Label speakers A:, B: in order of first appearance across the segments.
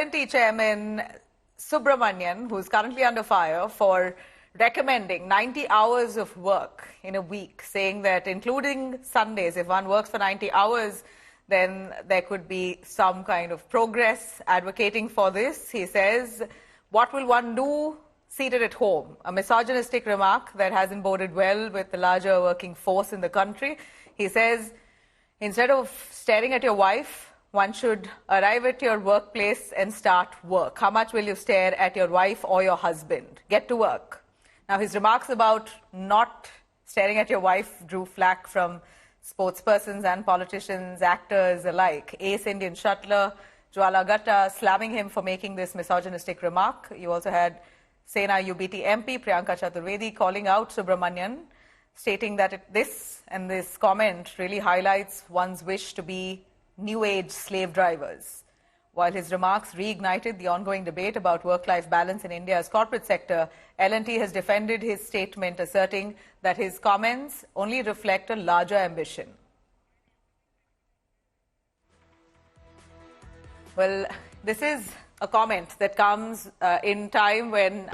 A: L&T Chairman Subramanian, who's currently under fire for recommending 90 hours of work in a week, saying that including Sundays, if one works for 90 hours, then there could be some kind of progress. Advocating for this, he says, what will one do seated at home? A misogynistic remark that hasn't boded well with the larger working force in the country. He says, instead of staring at your wife, one should arrive at your workplace and start work. How much will you stare at your wife or your husband? Get to work. Now, his remarks about not staring at your wife drew flack from sportspersons and politicians, actors alike. Ace Indian shuttler Jwala Gatta slamming him for making this misogynistic remark. You also had Sena UBT MP Priyanka Chaturvedi calling out Subramanian, stating that this comment really highlights one's wish to be new age slave drivers. While his remarks reignited the ongoing debate about work-life balance in India's corporate sector, L&T has defended his statement, asserting that his comments only reflect a larger ambition. Well, this is a comment that comes in time when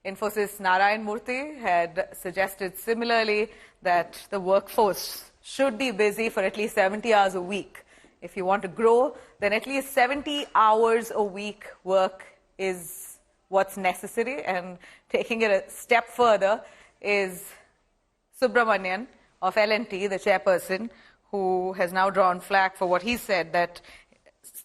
A: Infosys Narayan Murthy had suggested similarly that the workforce should be busy for at least 70 hours a week. If you want to grow, then at least 70 hours a week work is what's necessary. And taking it a step further is Subramanian of L&T, the chairperson, who has now drawn flack for what he said, that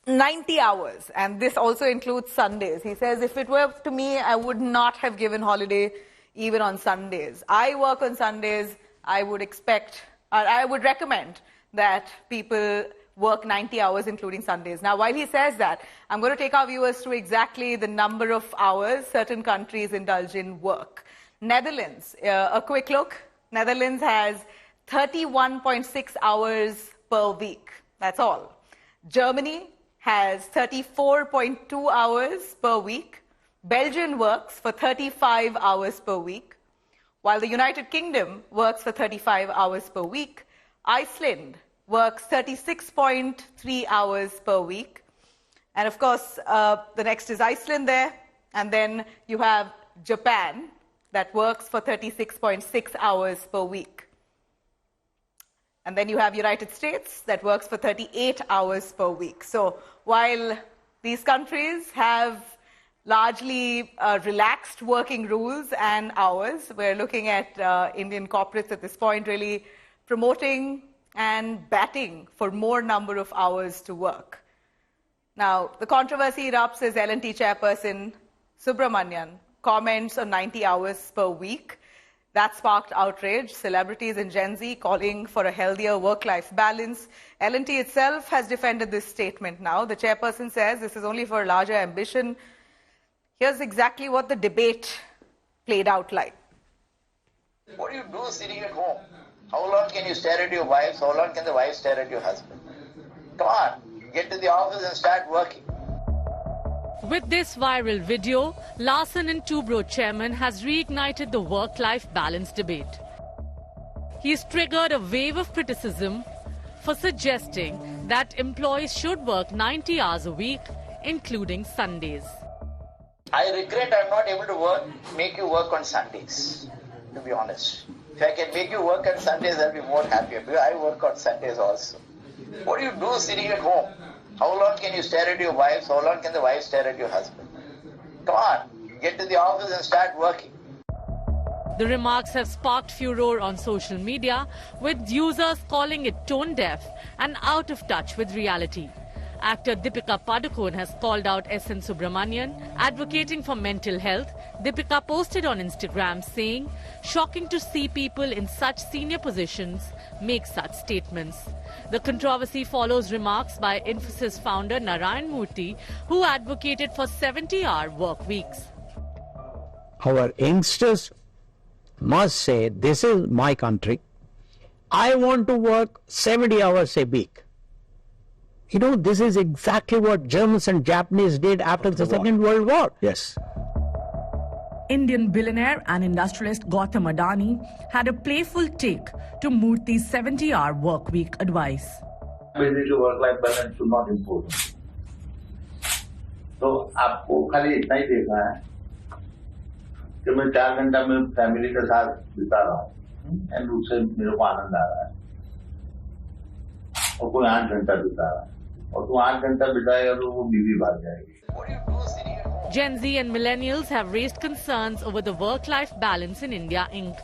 A: 90 hours, and this also includes Sundays. He says, if it were up to me, I would not have given holiday even on Sundays. I work on Sundays. I would recommend that people work 90 hours, including Sundays. Now, while he says that, I'm going to take our viewers through exactly the number of hours certain countries indulge in work. Netherlands, a quick look. Netherlands has 31.6 hours per week. That's all. Germany has 34.2 hours per week. Belgium works for 35 hours per week, while the United Kingdom works for 35 hours per week. Iceland works 36.3 hours per week. And of course, the next is Iceland there. And then you have Japan that works for 36.6 hours per week. And then you have United States that works for 38 hours per week. So while these countries have largely relaxed working rules and hours, we're looking at Indian corporates at this point really promoting and batting for more number of hours to work. Now, the controversy erupts as L&T chairperson Subramanian comments on 90 hours per week. That sparked outrage. Celebrities and Gen Z calling for a healthier work-life balance. L&T itself has defended this statement now. The chairperson says this is only for larger ambition. Here's exactly what the debate played out like.
B: What do you do sitting at home? How long can you stare at your wife? How long can the wife stare at your husband? Come on, get to the office and start working.
C: With this viral video, Larsen & Toubro chairman has reignited the work-life balance debate. He's triggered a wave of criticism for suggesting that employees should work 90 hours a week, including Sundays.
B: I regret I'm not able to make you work on Sundays, to be honest. If I can make you work on Sundays, I'll be more happier, because I work on Sundays also. What do you do sitting at home? How long can you stare at your wife? How long can the wife stare at your husband? Come on, get to the office and start working.
C: The remarks have sparked furor on social media, with users calling it tone-deaf and out of touch with reality. Actor Deepika Padukone has called out SN Subramanian, advocating for mental health. Deepika posted on Instagram saying, "Shocking to see people in such senior positions make such statements." The controversy follows remarks by Infosys founder Narayan Murthy, who advocated for 70-hour work weeks.
D: Our youngsters must say, this is my country. I want to work 70 hours a week. You know, this is exactly what Germans and Japanese did after the Second World War.
E: Yes.
F: Indian billionaire and industrialist Gautam Adani had a playful take to Murthy's 70-hour work week advice.
G: Basically, work-life balance should not improve. So
E: आपको खाली इतना ही देखना है कि मैं 4 घंटा में family के साथ बिता रहा हूँ एंड उससे मेरे को आनंद आ रहा है, और कोई 8 घंटा बिता रहा है, और तू 8 घंटा बिताएगा तो वो बीवी भाग जाएगी।
C: Gen Z and millennials have raised concerns over the work-life balance in India, Inc.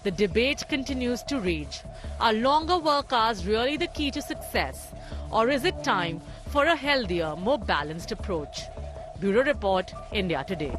C: The debate continues to rage. Are longer work hours really the key to success? Or is it time for a healthier, more balanced approach? Bureau Report, India Today.